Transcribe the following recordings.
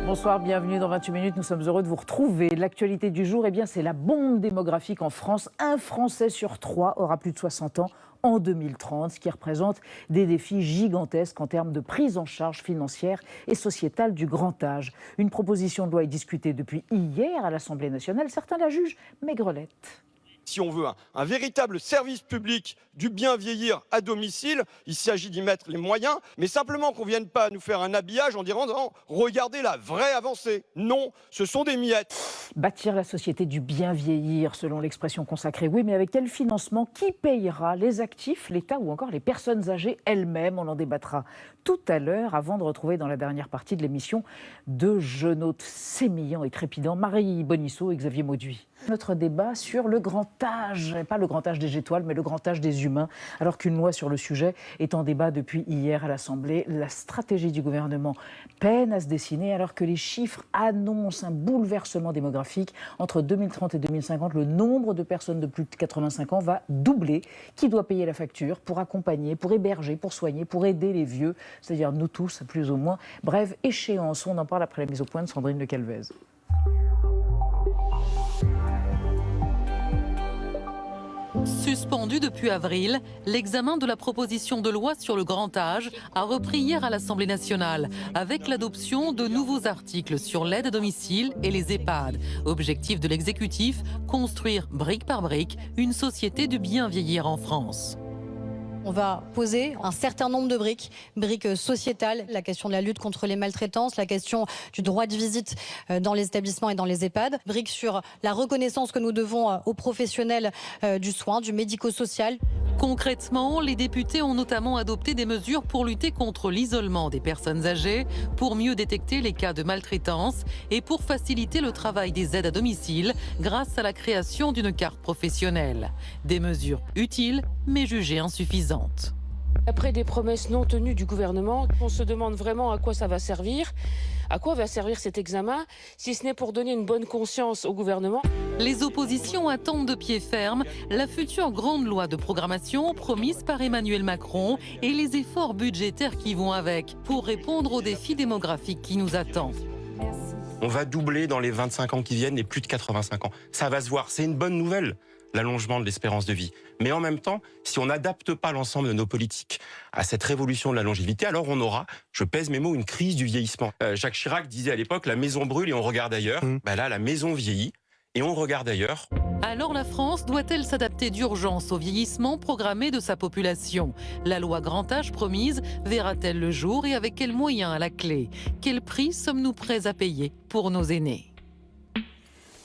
Bonsoir, bienvenue dans 28 minutes. Nous sommes heureux de vous retrouver. L'actualité du jour, c'est la bombe démographique en France. Un Français sur 3 aura plus de 60 ans en 2030, ce qui représente des défis gigantesques en termes de prise en charge financière et sociétale du grand âge. Une proposition de loi est discutée depuis hier à l'Assemblée nationale. Certains la jugent maigrelette. Si on veut un véritable service public du bien vieillir à domicile, il s'agit d'y mettre les moyens, mais simplement qu'on ne vienne pas nous faire un habillage en disant non, regardez la vraie avancée. Non, ce sont des miettes. Bâtir la société du bien vieillir, selon l'expression consacrée. Oui, mais avec quel financement? Qui payera? Les actifs, l'État ou encore les personnes âgées elles-mêmes? On en débattra tout à l'heure, avant de retrouver dans la dernière partie de l'émission deux jeunes hôtes sémillants et trépidants, Marie Bonisseau et Xavier Mauduit. Notre débat sur le grand âge, pas le grand âge des étoiles, mais le grand âge des humains. Alors qu'une loi sur le sujet est en débat depuis hier à l'Assemblée, la stratégie du gouvernement peine à se dessiner alors que les chiffres annoncent un bouleversement démographique. Entre 2030 et 2050, le nombre de personnes de plus de 85 ans va doubler. Qui doit payer la facture pour accompagner, pour héberger, pour soigner, pour aider les vieux, c'est-à-dire nous tous, plus ou moins. Bref, échéance, on en parle après la mise au point de Sandrine Le Calvez. Suspendu depuis avril, l'examen de la proposition de loi sur le grand âge a repris hier à l'Assemblée nationale avec l'adoption de nouveaux articles sur l'aide à domicile et les EHPAD. Objectif de l'exécutif, construire brique par brique une société du bien vieillir en France. On va poser un certain nombre de briques sociétales, la question de la lutte contre les maltraitances, la question du droit de visite dans les établissements et dans les EHPAD, briques sur la reconnaissance que nous devons aux professionnels du soin, du médico-social. Concrètement, les députés ont notamment adopté des mesures pour lutter contre l'isolement des personnes âgées, pour mieux détecter les cas de maltraitance et pour faciliter le travail des aides à domicile grâce à la création d'une carte professionnelle. Des mesures utiles mais jugées insuffisantes. Après des promesses non tenues du gouvernement, on se demande vraiment à quoi ça va servir. À quoi va servir cet examen, si ce n'est pour donner une bonne conscience au gouvernement? Les oppositions attendent de pied ferme la future grande loi de programmation promise par Emmanuel Macron et les efforts budgétaires qui vont avec pour répondre aux défis démographiques qui nous attendent. On va doubler dans les 25 ans qui viennent les plus de 85 ans. Ça va se voir, c'est une bonne nouvelle, l'allongement de l'espérance de vie. Mais en même temps, si on n'adapte pas l'ensemble de nos politiques à cette révolution de la longévité, alors on aura, je pèse mes mots, une crise du vieillissement. Jacques Chirac disait à l'époque, la maison brûle et on regarde ailleurs. Là, la maison vieillit et on regarde ailleurs. Alors la France doit-elle s'adapter d'urgence au vieillissement programmé de sa population? La loi grand âge promise verra-t-elle le jour et avec quels moyens à la clé? Quel prix sommes-nous prêts à payer pour nos aînés?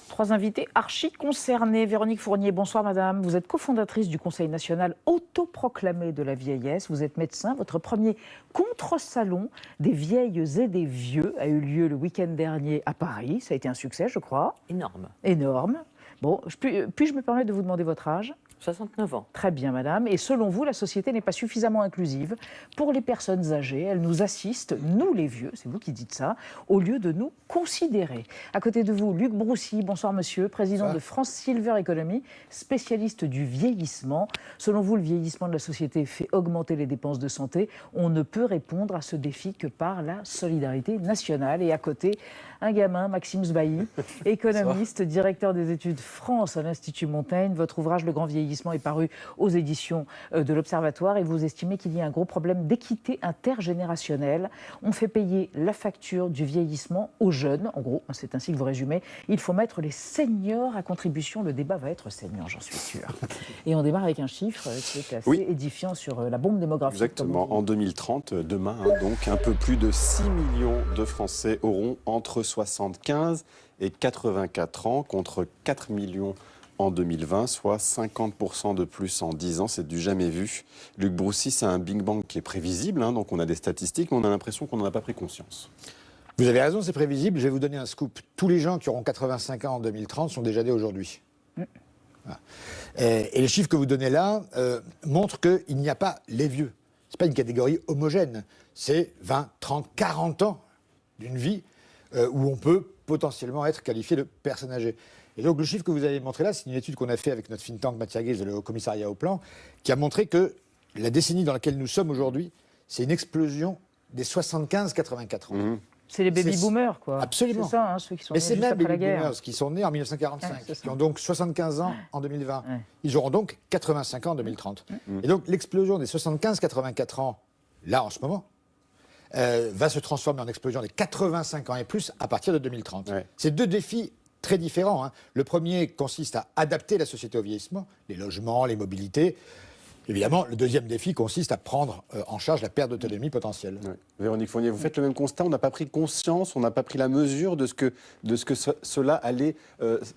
Trois invités archi concernés. Véronique Fournier, bonsoir madame. Vous êtes cofondatrice du Conseil national autoproclamé de la vieillesse. Vous êtes médecin. Votre premier contre-salon des vieilles et des vieux a eu lieu le week-end dernier à Paris. Ça a été un succès, je crois. Énorme. Énorme. Bon, puis-je me permettre de vous demander votre âge? 69 ans. Très bien, madame. Et selon vous, la société n'est pas suffisamment inclusive pour les personnes âgées. Elle nous assiste, nous les vieux, c'est vous qui dites ça, au lieu de nous considérer. À côté de vous, Luc Broussy, bonsoir monsieur, président de France Silver Economy, spécialiste du vieillissement. Selon vous, le vieillissement de la société fait augmenter les dépenses de santé. On ne peut répondre à ce défi que par la solidarité nationale. Et à côté, un gamin, Maxime Sbailly, économiste, directeur des études France à l'Institut Montaigne. Votre ouvrage Le Grand Vieillissement est paru aux éditions de l'Observatoire et vous estimez qu'il y a un gros problème d'équité intergénérationnelle. On fait payer la facture du vieillissement aux jeunes. En gros, c'est ainsi que vous résumez. Il faut mettre les seniors à contribution. Le débat va être saignant, j'en suis sûre. Et on démarre avec un chiffre qui est assez édifiant sur la bombe démographique. Exactement. En 2030, demain, donc, un peu plus de 6 millions de Français auront entre 75 et 84 ans, contre 4 millions en 2020, soit 50% de plus en 10 ans. C'est du jamais vu. Luc Broussy, c'est un Big Bang qui est prévisible, donc on a des statistiques, mais on a l'impression qu'on n'en a pas pris conscience. Vous avez raison, c'est prévisible. Je vais vous donner un scoop. Tous les gens qui auront 85 ans en 2030 sont déjà nés aujourd'hui. Voilà. Et les chiffres que vous donnez là montrent qu'il n'y a pas les vieux. Ce n'est pas une catégorie homogène. C'est 20, 30, 40 ans d'une vie où on peut potentiellement être qualifié de personne âgée. Et donc le chiffre que vous avez montré là, c'est une étude qu'on a fait avec notre think tank Matthias Guez, le commissariat au plan, qui a montré que la décennie dans laquelle nous sommes aujourd'hui, c'est une explosion des 75-84 ans. C'est les baby-boomers, quoi. Absolument. C'est ça, hein, ceux qui sont Mais nés c'est juste même après la les guerre. boomers qui sont nés en 1945, Ouais, c'est ça. qui ont donc 75 ans en 2020. Ouais. Ils auront donc 85 ans en 2030. Et donc l'explosion des 75-84 ans, là en ce moment, va se transformer en explosion des 85 ans et plus à partir de 2030. Ouais. C'est deux défis très différents, hein. Le premier consiste à adapter la société au vieillissement, les logements, les mobilités. Évidemment, le deuxième défi consiste à prendre en charge la perte d'autonomie potentielle. Ouais. Véronique Fournier, vous faites le même constat, on n'a pas pris conscience, on n'a pas pris la mesure de ce que cela allait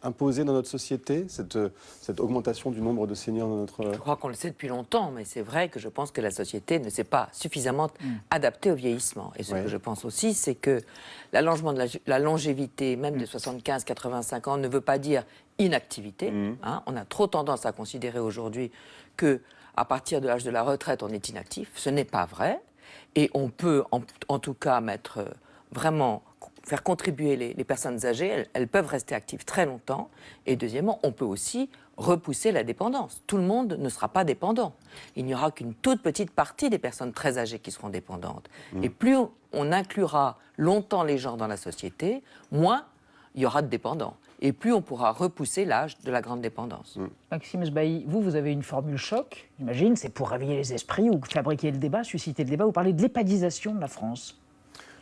imposer dans notre société, cette augmentation du nombre de seniors dans notre... Je crois qu'on le sait depuis longtemps, mais c'est vrai que je pense que la société ne s'est pas suffisamment adaptée au vieillissement. Et ce que je pense aussi, c'est que l'allongement de la longévité, même de 75-85 ans, ne veut pas dire inactivité. Hein. On a trop tendance à considérer aujourd'hui que à partir de l'âge de la retraite, on est inactif. Ce n'est pas vrai. Et on peut, en tout cas, faire contribuer les personnes âgées. Elles peuvent rester actives très longtemps. Et deuxièmement, on peut aussi repousser la dépendance. Tout le monde ne sera pas dépendant. Il n'y aura qu'une toute petite partie des personnes très âgées qui seront dépendantes. Et plus on inclura longtemps les gens dans la société, moins il y aura de dépendants. Et plus on pourra repousser l'âge de la grande dépendance. Maxime Sbailly, vous avez une formule choc, j'imagine, c'est pour réveiller les esprits ou fabriquer le débat, susciter le débat. Vous parlez de l'épadisation de la France,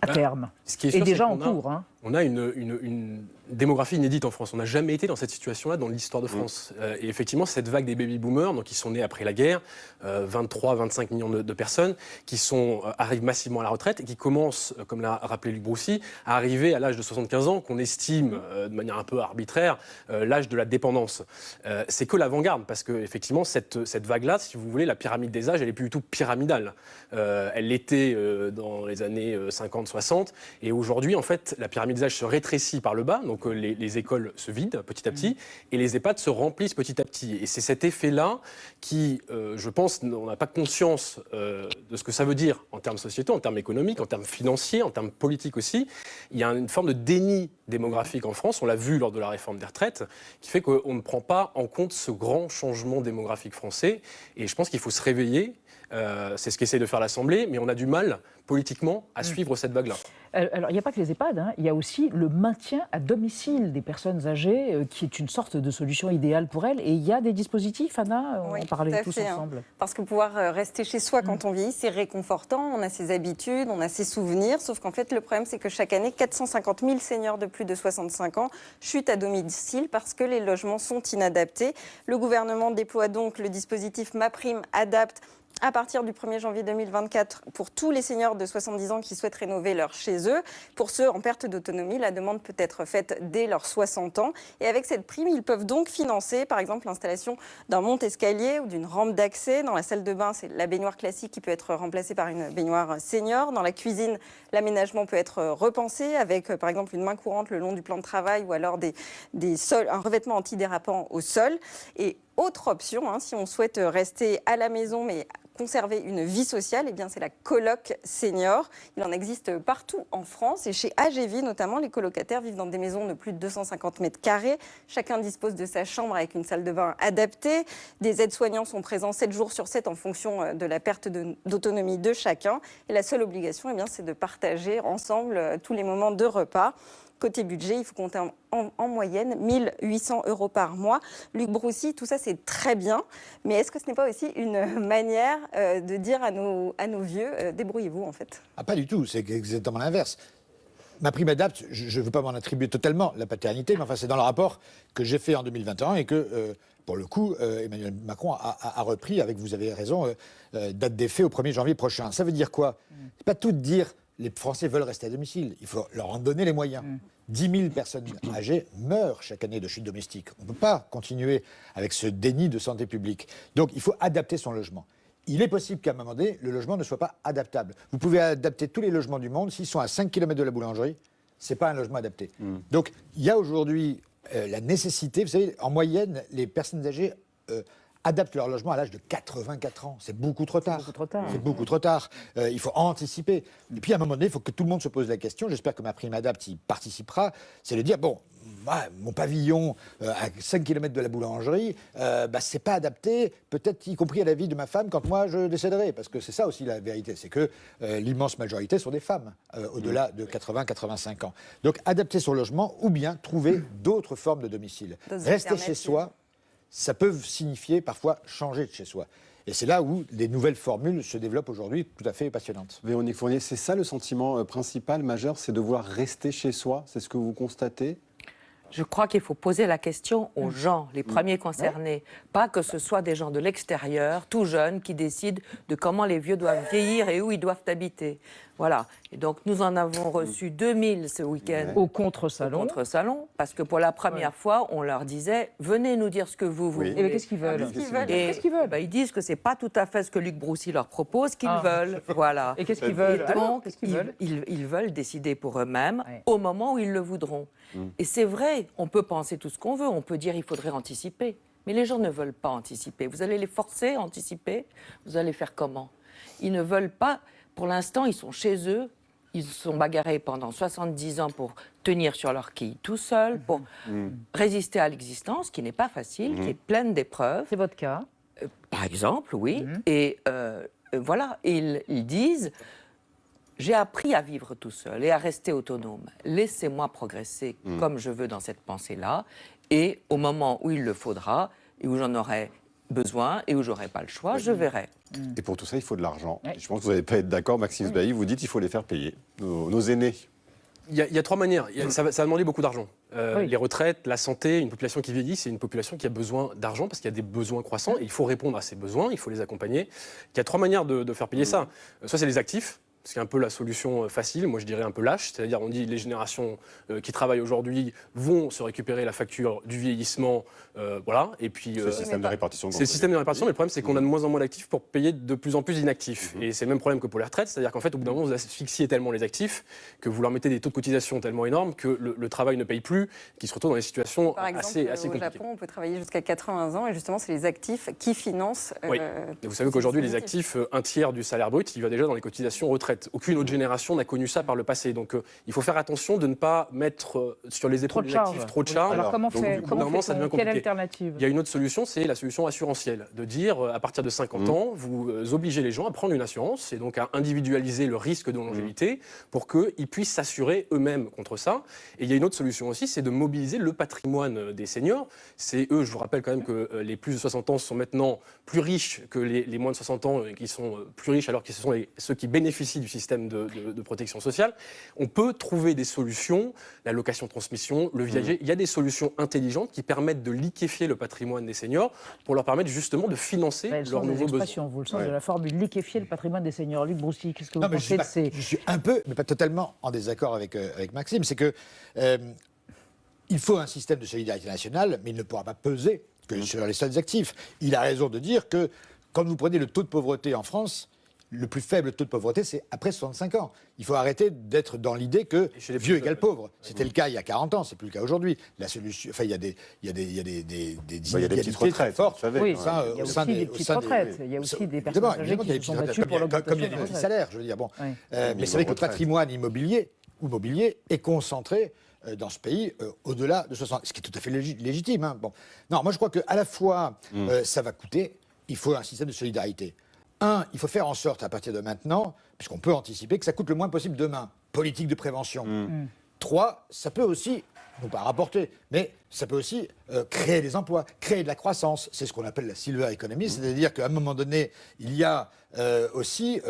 à terme. Ce qui est Et sûr, déjà c'est en qu'on cours. Hein. On a une démographie inédite en France. On n'a jamais été dans cette situation-là dans l'histoire de France. Et effectivement, cette vague des baby-boomers, donc qui sont nés après la guerre, 23-25 millions de personnes, qui arrivent massivement à la retraite et qui commencent, comme l'a rappelé Luc Broussy, à arriver à l'âge de 75 ans, qu'on estime de manière un peu arbitraire l'âge de la dépendance. C'est que l'avant-garde, parce que effectivement, cette vague-là, si vous voulez, la pyramide des âges, elle n'est plus du tout pyramidale. Elle l'était dans les années 50-60, et aujourd'hui, en fait, la pyramide des âges se rétrécit par le bas, donc les écoles se vident petit à petit, et les EHPAD se remplissent petit à petit. Et c'est cet effet-là qui, je pense, on n'a pas conscience de ce que ça veut dire en termes sociétaux, en termes économiques, en termes financiers, en termes politiques aussi. Il y a une forme de déni démographique en France, on l'a vu lors de la réforme des retraites, qui fait qu'on ne prend pas en compte ce grand changement démographique français. Et je pense qu'il faut se réveiller. C'est ce qu'essaie de faire l'Assemblée, mais on a du mal politiquement à suivre cette vague-là. Alors, il n'y a pas que les EHPAD, hein. Il y a aussi le maintien à domicile des personnes âgées, qui est une sorte de solution idéale pour elles. Et il y a des dispositifs, Anna, on en parlait tous ensemble. Parce que pouvoir rester chez soi quand on vieillit, c'est réconfortant, on a ses habitudes, on a ses souvenirs, sauf qu'en fait, le problème, c'est que chaque année, 450 000 seniors de plus de 65 ans chutent à domicile parce que les logements sont inadaptés. Le gouvernement déploie donc le dispositif MaPrimeAdapt' à partir du 1er janvier 2024 pour tous les seniors de 70 ans qui souhaitent rénover leur chez eux. Pour ceux en perte d'autonomie, la demande peut être faite dès leurs 60 ans. Et avec cette prime, ils peuvent donc financer, par exemple, l'installation d'un monte-escalier ou d'une rampe d'accès. Dans la salle de bain, c'est la baignoire classique qui peut être remplacée par une baignoire senior. Dans la cuisine, l'aménagement peut être repensé avec, par exemple, une main courante le long du plan de travail ou alors un revêtement antidérapant au sol. Et autre option, si on souhaite rester à la maison mais conserver une vie sociale, eh bien c'est la coloc senior. Il en existe partout en France et chez AGV notamment, les colocataires vivent dans des maisons de plus de 250 mètres carrés. Chacun dispose de sa chambre avec une salle de bain adaptée. Des aides-soignants sont présents 7 jours sur 7 en fonction de la perte d'autonomie de chacun. Et la seule obligation, eh bien, c'est de partager ensemble tous les moments de repas. Côté budget, il faut compter en moyenne 1 800 € par mois. Luc Broussy, tout ça c'est très bien, mais est-ce que ce n'est pas aussi une manière de dire à nos vieux, débrouillez-vous en fait? Ah, pas du tout, c'est exactement l'inverse. MaPrimeAdapt', je ne veux pas m'en attribuer totalement la paternité, mais enfin c'est dans le rapport que j'ai fait en 2021 et que, pour le coup, Emmanuel Macron a repris, avec, vous avez raison, date d'effet au 1er janvier prochain. Ça veut dire quoi? C'est pas tout de dire les Français veulent rester à domicile, il faut leur en donner les moyens. 10 000 personnes âgées meurent chaque année de chute domestique. On ne peut pas continuer avec ce déni de santé publique. Donc il faut adapter son logement. Il est possible qu'à un moment donné, le logement ne soit pas adaptable. Vous pouvez adapter tous les logements du monde, s'ils sont à 5 km de la boulangerie, ce n'est pas un logement adapté. Donc il y a aujourd'hui la nécessité, vous savez, en moyenne, les personnes âgées adaptent leur logement à l'âge de 84 ans. C'est beaucoup trop tard. beaucoup trop tard. C'est beaucoup trop tard. Il faut anticiper. Et puis à un moment donné, il faut que tout le monde se pose la question. J'espère que MaPrimeAdapt y participera. C'est de dire, bon, mon pavillon à 5 km de la boulangerie, c'est pas adapté, peut-être y compris à la vie de ma femme quand moi je décéderai. Parce que c'est ça aussi la vérité, c'est que l'immense majorité sont des femmes au-delà de 80-85 ans. Donc adapter son logement ou bien trouver d'autres formes de domicile. Rester chez soi, ça peut signifier parfois changer de chez soi. Et c'est là où des nouvelles formules se développent aujourd'hui, tout à fait passionnantes. Véronique Fournier, c'est ça le sentiment principal, majeur, c'est de vouloir rester chez soi. C'est ce que vous constatez ? Je crois qu'il faut poser la question aux gens, les premiers concernés. Pas que ce soit des gens de l'extérieur, tout jeunes, qui décident de comment les vieux doivent vieillir et où ils doivent habiter. Voilà. Et donc, nous en avons reçu 2000 ce week-end. Au contre-salon. Au contre-salon, parce que pour la première fois, on leur disait « Venez nous dire ce que vous voulez ». Et qu'est-ce qu'ils veulent? Qu'est-ce qu'ils veulent? Ils disent que ce n'est pas tout à fait ce que Luc Broussy leur propose qu'ils veulent. Voilà. Et qu'est-ce qu'ils veulent? Et donc, qu'est-ce qu'ils veulent? ils veulent décider pour eux-mêmes au moment où ils le voudront. Et c'est vrai, on peut penser tout ce qu'on veut, on peut dire qu'il faudrait anticiper. Mais les gens ne veulent pas anticiper. Vous allez les forcer à anticiper, vous allez faire comment? Ils ne veulent pas. Pour l'instant, ils sont chez eux. Ils se sont bagarrés pendant 70 ans pour tenir sur leur quille tout seuls, pour résister à l'existence, qui n'est pas facile, qui est pleine d'épreuves. C'est votre cas? Par exemple, oui. Et voilà, ils disent... J'ai appris à vivre tout seul et à rester autonome. Laissez-moi progresser comme je veux dans cette pensée-là. Et au moment où il le faudra, et où j'en aurai besoin, et où j'aurai pas le choix, je verrai. Et pour tout ça, il faut de l'argent. Je pense que vous n'allez pas être d'accord, Maxime Sbailly, vous dites qu'il faut les faire payer, nos aînés. Il y a trois manières. Ça va demander beaucoup d'argent. Les retraites, la santé, une population qui vieillit, c'est une population qui a besoin d'argent parce qu'il y a des besoins croissants et il faut répondre à ces besoins, il faut les accompagner. Il y a trois manières de faire payer ça. Soit c'est les actifs. C'est un peu la solution facile, moi je dirais un peu lâche, c'est-à-dire on dit les générations qui travaillent aujourd'hui vont se récupérer la facture du vieillissement, voilà, et puis... c'est le système de répartition. C'est le système de répartition, mais le problème c'est qu'on a de moins en moins d'actifs pour payer de plus en plus d'inactifs. Et c'est le même problème que pour les retraites, c'est-à-dire qu'en fait au bout d'un moment vous asphyxiez tellement les actifs que vous leur mettez des taux de cotisation tellement énormes que le travail ne paye plus, qu'ils se retrouvent dans des situations assez compliquées. Au Japon, on peut travailler jusqu'à 80 ans et justement c'est les actifs qui financent... Oui, et vous savez qu'aujourd'hui les actifs, un tiers du salaire brut, il va déjà dans les cotisations retraite. Aucune autre génération n'a connu ça par le passé. Donc il faut faire attention de ne pas mettre sur les épaules des actifs trop de charges. Alors comment faire? Ça devient compliqué. Quelle alternative? Il y a une autre solution, c'est la solution assurantielle. De dire, à partir de 50 ans, vous obligez les gens à prendre une assurance et donc à individualiser le risque de longévité pour qu'ils puissent s'assurer eux-mêmes contre ça. Et il y a une autre solution aussi, c'est de mobiliser le patrimoine des seniors. C'est eux, je vous rappelle quand même que les plus de 60 ans sont maintenant plus riches que les moins de 60 ans qui sont plus riches alors que ce sont ceux qui bénéficient du système de protection sociale. On peut trouver des solutions, la location-transmission, le viager. Il y a des solutions intelligentes qui permettent de liquéfier le patrimoine des seniors pour leur permettre justement de financer leurs nouveaux besoins. Vous le sens de la formule, liquéfier le patrimoine des seniors. Luc Broussy, qu'est-ce que vous pensez de ces... Je suis un peu, mais pas totalement, en désaccord avec Maxime. C'est que il faut un système de solidarité nationale, mais il ne pourra pas peser que sur les seuls actifs. Il a raison de dire que quand vous prenez le taux de pauvreté en France, le plus faible taux de pauvreté, c'est après 65 ans. Il faut arrêter d'être dans l'idée que vieux égale pauvre. C'était le cas il y a 40 ans, c'est plus le cas aujourd'hui. La solution, enfin, il y a des petites retraites fortes. Oui, il y a aussi des petites retraites. Il y a aussi des personnes âgées qui se sont battues pour l'augmentation comme il y a des petits salaires, je veux dire. Bon, mais c'est vrai que le patrimoine immobilier est concentré dans ce pays au-delà de 60, ce qui est tout à fait légitime. Hein. Bon. Non, moi je crois qu'à la fois ça va coûter, il faut un système de solidarité. Il faut faire en sorte, à partir de maintenant, puisqu'on peut anticiper, que ça coûte le moins possible demain. Politique de prévention. 3, ça peut aussi, non pas rapporter, mais ça peut aussi créer des emplois, créer de la croissance. C'est ce qu'on appelle la silver economy, c'est-à-dire qu'à un moment donné, il y a aussi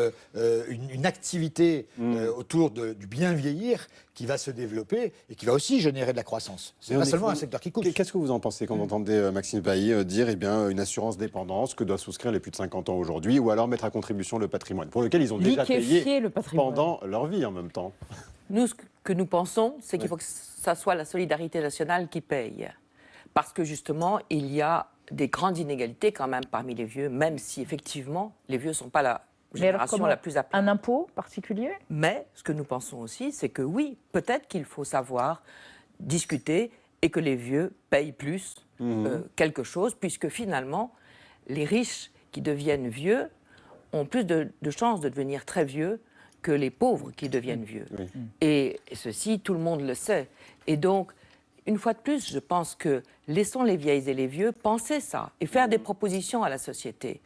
une activité autour du bien vieillir qui va se développer et qui va aussi générer de la croissance. C'est pas seulement un secteur qui coûte. Qu'est-ce que vous en pensez quand vous entendez Maxime Sbailly dire une assurance dépendance que doivent souscrire les plus de 50 ans aujourd'hui, ou alors mettre à contribution le patrimoine, pour lequel ils ont déjà payé pendant leur vie en même temps? Nous, ce que nous pensons, c'est qu'il faut que ça soit la solidarité nationale qui paye. Parce que justement, il y a des grandes inégalités quand même parmi les vieux, même si effectivement, les vieux ne sont pas la génération la plus appelée. Un impôt particulier? Mais ce que nous pensons aussi, c'est que oui, peut-être qu'il faut savoir discuter et que les vieux payent plus quelque chose, puisque finalement, les riches qui deviennent vieux ont plus de chances de devenir très vieux que les pauvres qui deviennent vieux. Oui. Et ceci, tout le monde le sait. Et donc, une fois de plus, je pense que laissons les vieilles et les vieux penser ça et faire des propositions à la société.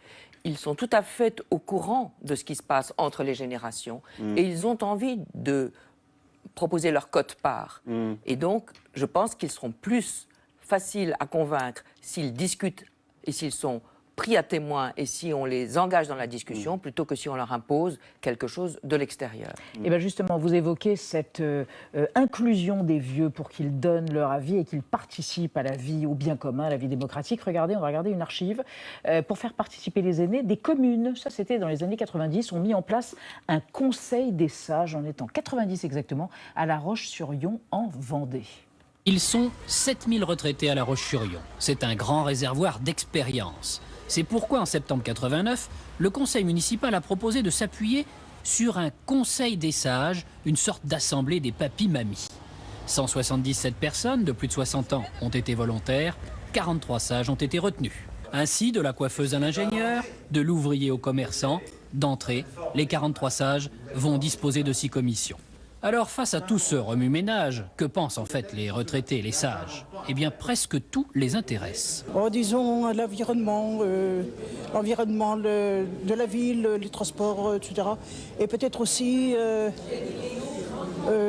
Ils sont tout à fait au courant de ce qui se passe entre les générations et ils ont envie de proposer leur quote-part. Et donc, je pense qu'ils seront plus faciles à convaincre s'ils discutent et s'ils sont pris à témoin et si on les engage dans la discussion plutôt que si on leur impose quelque chose de l'extérieur. Et bien justement, vous évoquez cette inclusion des vieux pour qu'ils donnent leur avis et qu'ils participent à la vie, au bien commun, à la vie démocratique. Regardez, on va regarder une archive. Pour faire participer les aînés, des communes, ça c'était dans les années 90, ont mis en place un conseil des sages, en étant 90 exactement, à La Roche-sur-Yon, en Vendée. Ils sont 7000 retraités à La Roche-sur-Yon. C'est un grand réservoir d'expérience. C'est pourquoi, en septembre 89, le conseil municipal a proposé de s'appuyer sur un conseil des sages, une sorte d'assemblée des papis-mamies. 177 personnes de plus de 60 ans ont été volontaires, 43 sages ont été retenus. Ainsi, de la coiffeuse à l'ingénieur, de l'ouvrier au commerçant, d'entrée, les 43 sages vont disposer de 6 commissions. Alors, face à tout ce remue-ménage, que pensent en fait les retraités, les sages? Eh bien, presque tout les intéresse. Oh, disons l'environnement, l'environnement de la ville, les transports, etc. Et peut-être aussi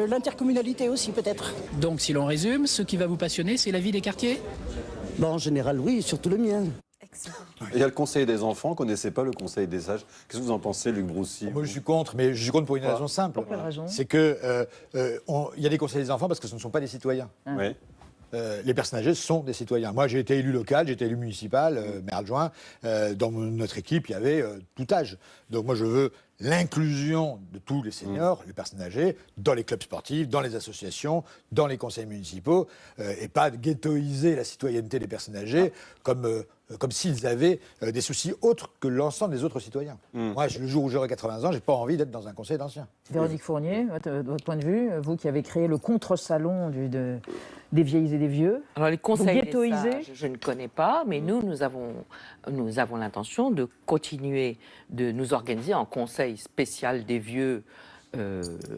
l'intercommunalité aussi, peut-être. Donc, si l'on résume, ce qui va vous passionner, c'est la vie des quartiers? Bon, en général, oui, surtout le mien. Il y a le conseil des enfants, on ne connaissait pas le conseil des sages. Qu'est-ce que vous en pensez, Luc Broussy? Moi, je suis contre, mais je suis contre pour une raison simple. Pour quelle raison? C'est qu'il y a des conseils des enfants parce que ce ne sont pas des citoyens. Oui. Les personnes âgées sont des citoyens. Moi, j'ai été élu local, j'ai été élu municipal, maire adjoint. Dans notre équipe, il y avait tout âge. Donc moi, je veux l'inclusion de tous les seniors, les personnes âgées, dans les clubs sportifs, dans les associations, dans les conseils municipaux, et pas de ghettoiser la citoyenneté des personnes âgées comme s'ils avaient des soucis autres que l'ensemble des autres citoyens. Moi, le jour où j'aurai 80 ans, j'ai pas envie d'être dans un conseil d'anciens. Véronique Fournier, de votre point de vue, vous qui avez créé le contre-salon des vieilles et des vieux. Alors les conseils des ghettoisés, sages, je ne connais pas, mais nous avons l'intention de continuer de nous organiser en conseil spécial des vieux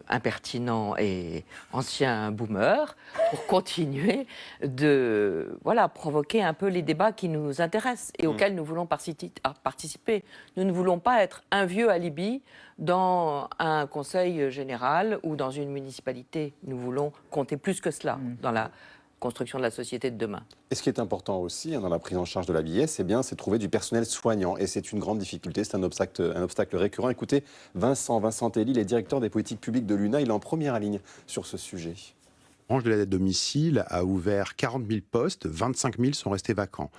impertinents et anciens boomers pour continuer de provoquer un peu les débats qui nous intéressent et auxquels nous voulons participer. Nous ne voulons pas être un vieux alibi dans un conseil général ou dans une municipalité. Nous voulons compter plus que cela dans la construction de la société de demain. Et ce qui est important aussi dans la prise en charge de la vieillesse, c'est trouver du personnel soignant. Et c'est une grande difficulté, c'est un obstacle récurrent. Écoutez, Vincent Telly, il est directeur des politiques publiques de l'UNA, il est en première ligne sur ce sujet. La branche de l'aide à domicile a ouvert 40 000 postes, 25 000 sont restés vacants.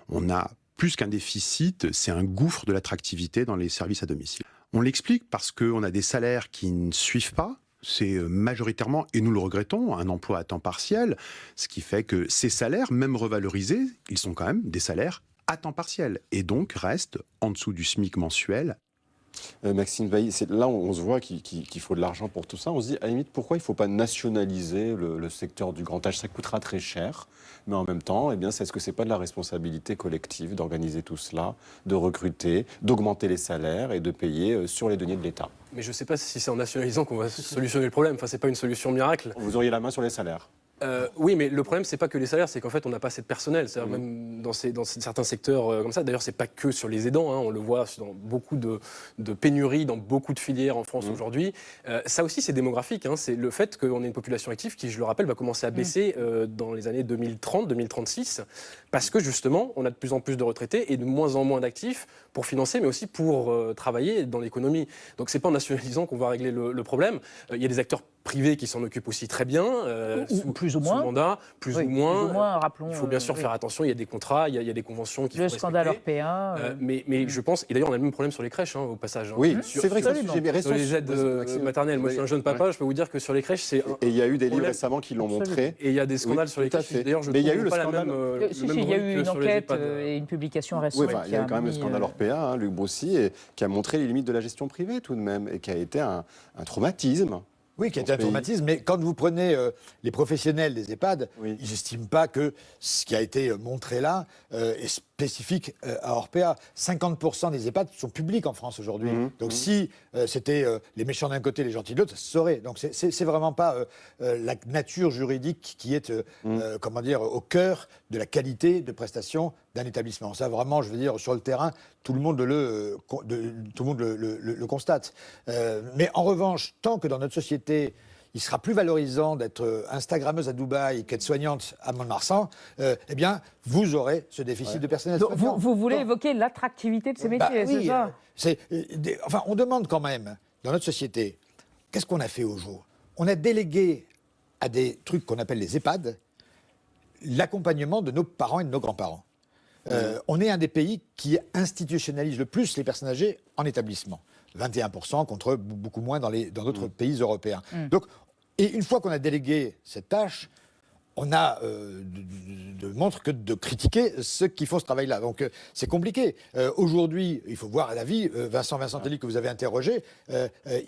On a plus qu'un déficit, c'est un gouffre de l'attractivité dans les services à domicile. On l'explique parce qu'on a des salaires qui ne suivent pas. C'est majoritairement, et nous le regrettons, un emploi à temps partiel, ce qui fait que ces salaires, même revalorisés, ils sont quand même des salaires à temps partiel, et donc restent en dessous du SMIC mensuel. Maxime Bailly, là on se voit qu'il faut de l'argent pour tout ça. On se dit, à la limite, pourquoi il ne faut pas nationaliser le secteur du grand âge? Ça coûtera très cher, mais en même temps, est-ce que ce n'est pas de la responsabilité collective d'organiser tout cela, de recruter, d'augmenter les salaires et de payer sur les deniers de l'État? Mais je ne sais pas si c'est en nationalisant qu'on va solutionner le problème. Enfin, ce n'est pas une solution miracle. Vous auriez la main sur les salaires? Oui, mais le problème, c'est pas que les salaires, c'est qu'en fait, on n'a pas assez de personnel. C'est-à-dire même dans certains secteurs comme ça. D'ailleurs, c'est pas que sur les aidants. On le voit dans beaucoup de pénuries, dans beaucoup de filières en France aujourd'hui. Ça aussi, c'est démographique. C'est le fait qu'on ait une population active qui, je le rappelle, va commencer à baisser dans les années 2030, 2036, parce que justement, on a de plus en plus de retraités et de moins en moins d'actifs pour financer, mais aussi pour travailler dans l'économie. Donc, c'est pas en nationalisant qu'on va régler le problème. Il y a des acteurs privés qui s'en occupent aussi très bien, plus ou moins. Sous mandat, plus ou moins. Rappelons, il faut bien sûr faire attention, il y a des contrats, il y a des conventions qui faut respecter. Le scandale Orpea. Mais je pense, et d'ailleurs on a le même problème sur les crèches au passage. Oui, c'est vrai que c'est un sujet sur les aides maternelles. Moi je suis un jeune papa, je peux vous dire que sur les crèches c'est et il y a eu des livres récemment qui l'ont montré. Et il y a des scandales sur les crèches. D'ailleurs je mais il y a eu le scandale. Il y a eu une enquête et une publication récente. Oui, il y a quand même le scandale Orpea, Luc Broussy, qui a montré les limites de la gestion privée tout de même, et qui a été un traumatisme. Oui, qui a été un traumatisme, mais quand vous prenez les professionnels des EHPAD, ils n'estiment pas que ce qui a été montré là est spécifique à Orpea. 50% des EHPAD sont publics en France aujourd'hui. Donc si c'était les méchants d'un côté, les gentils de l'autre, ça se saurait. Donc c'est vraiment pas la nature juridique qui est comment dire, au cœur de la qualité de prestation d'un établissement. Ça vraiment, je veux dire, sur le terrain, tout le monde le constate. Mais en revanche, tant que dans notre société, il sera plus valorisant d'être Instagrammeuse à Dubaï qu'être soignante à Mont-de-Marsan, eh bien, vous aurez ce déficit de personnel soignant. Vous voulez évoquer l'attractivité de ces métiers, c'est ça enfin, on demande quand même, dans notre société, qu'est-ce qu'on a fait au jour? On a délégué à des trucs qu'on appelle les EHPAD l'accompagnement de nos parents et de nos grands-parents. On est un des pays qui institutionnalise le plus les personnes âgées en établissement. 21% contre beaucoup moins dans d'autres pays européens. Donc, et une fois qu'on a délégué cette tâche, on a de montre que de critiquer ceux qui font ce travail-là. Donc c'est compliqué. Aujourd'hui, il faut voir la vie. Vincent Telly, que vous avez interrogé,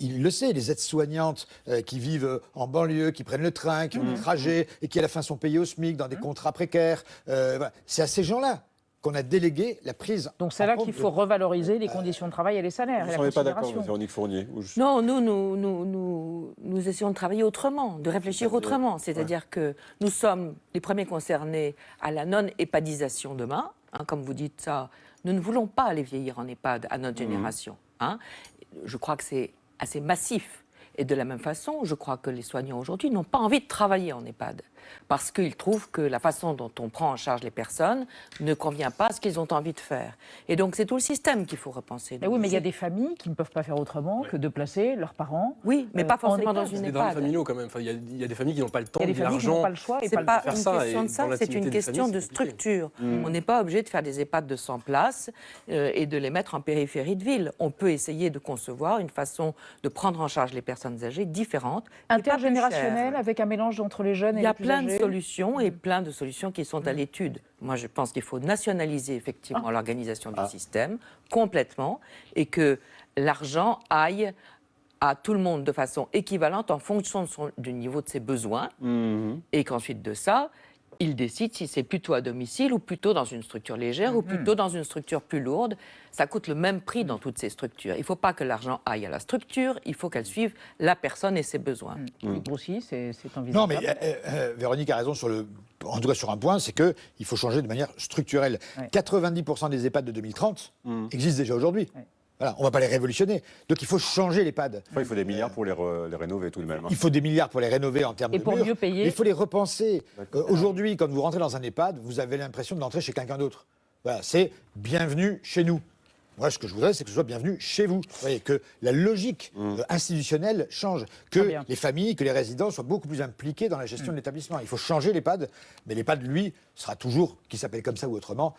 il le sait, les aides-soignantes qui vivent en banlieue, qui prennent le train, qui ont des trajets et qui à la fin sont payés au SMIC dans des contrats précaires. Voilà. C'est à ces gens-là qu'on a délégué la prise. Donc c'est là qu'il faut revaloriser les conditions de travail et les salaires. Vous ne seriez pas d'accord, Véronique Fournier? Non, nous essayons de travailler autrement, de réfléchir autrement. C'est-à-dire que nous sommes les premiers concernés à la non-EHPADisation demain. Comme vous dites ça, nous ne voulons pas aller vieillir en EHPAD à notre génération. Je crois que c'est assez massif. Et de la même façon, je crois que les soignants aujourd'hui n'ont pas envie de travailler en EHPAD parce qu'ils trouvent que la façon dont on prend en charge les personnes ne convient pas à ce qu'ils ont envie de faire. Et donc, c'est tout le système qu'il faut repenser. Oui, mais il y a des familles qui ne peuvent pas faire autrement que de placer leurs parents. Oui, mais pas forcément dans une EHPAD. C'est des drames familiaux quand même. Enfin, il y a des familles qui n'ont pas le temps, il y a des familles qui n'ont pas le choix. C'est pas une question de ça, c'est une question de structure. On n'est pas obligé de faire des EHPAD de 100 places et de les mettre en périphérie de ville. On peut essayer de concevoir une façon de prendre en charge les personnes âgées différente. Intergénérationnelle, avec un mélange entre les jeunes et les plus âgés. Il y a plein de solutions et plein de solutions qui sont à l'étude. Moi, je pense qu'il faut nationaliser effectivement l'organisation du système complètement et que l'argent aille à tout le monde de façon équivalente en fonction du niveau de ses besoins et qu'ensuite de ça, il décide si c'est plutôt à domicile ou plutôt dans une structure légère ou plutôt dans une structure plus lourde. Ça coûte le même prix dans toutes ces structures. Il ne faut pas que l'argent aille à la structure, il faut qu'elle suive la personne et ses besoins. Aussi, c'est envisageable. Non, mais Véronique a raison en tout cas sur un point, c'est qu'il faut changer de manière structurelle. 90% des EHPAD de 2030 existent déjà aujourd'hui. Voilà, on ne va pas les révolutionner. Donc il faut changer l'EHPAD. Il faut des milliards pour les rénover tout de même. Il faut des milliards pour les rénover en termes de pour mieux payer. Il faut les repenser. Aujourd'hui, quand vous rentrez dans un EHPAD, vous avez l'impression d'entrer chez quelqu'un d'autre. Voilà, c'est bienvenue chez nous. Moi, ce que je voudrais, c'est que ce soit bienvenu chez vous. Vous voyez, que la logique institutionnelle change, que les familles, que les résidents soient beaucoup plus impliqués dans la gestion de l'établissement. Il faut changer l'EHPAD, mais l'EHPAD, lui, sera toujours, qu'il s'appelle comme ça ou autrement,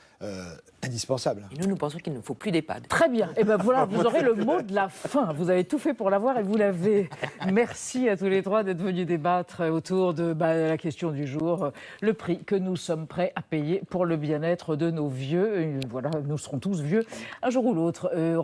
indispensable. Et nous pensons qu'il ne faut plus d'EHPAD. Très bien. Et bien voilà, vous aurez le mot de la fin. Vous avez tout fait pour l'avoir et vous l'avez. Merci à tous les trois d'être venus débattre autour de la question du jour, le prix que nous sommes prêts à payer pour le bien-être de nos vieux. Et voilà, nous serons tous vieux un jour ou l'autre.